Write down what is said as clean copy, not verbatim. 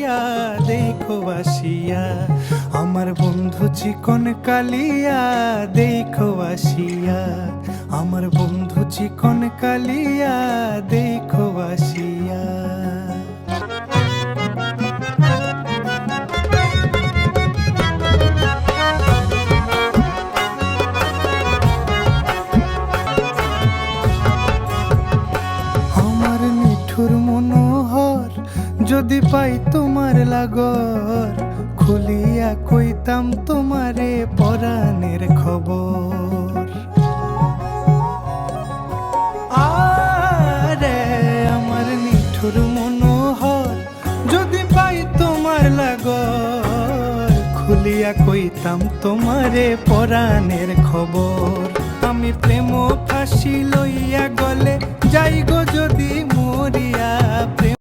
কালিয়া দেখো আসিয়া, আমার বন্ধু চিকন কালিয়া দেখো আসিয়া, আমার বন্ধু চিকন কালিয়া দেখো আসিয়া। আমার নিঠুর মনোহর যদি পাই তোমার লাগর, খুলিয়া কইতাম তোমারে পরাণের খবর। আরে আমার নিঠুর মনোহর যদি পাই তোমার লাগর, খুলিয়া কইতাম তোমারে পরাণের খবর। আমি প্রেম ফাঁসি লইয়া গলে যাই গো যদি মরিয়া, প্রেম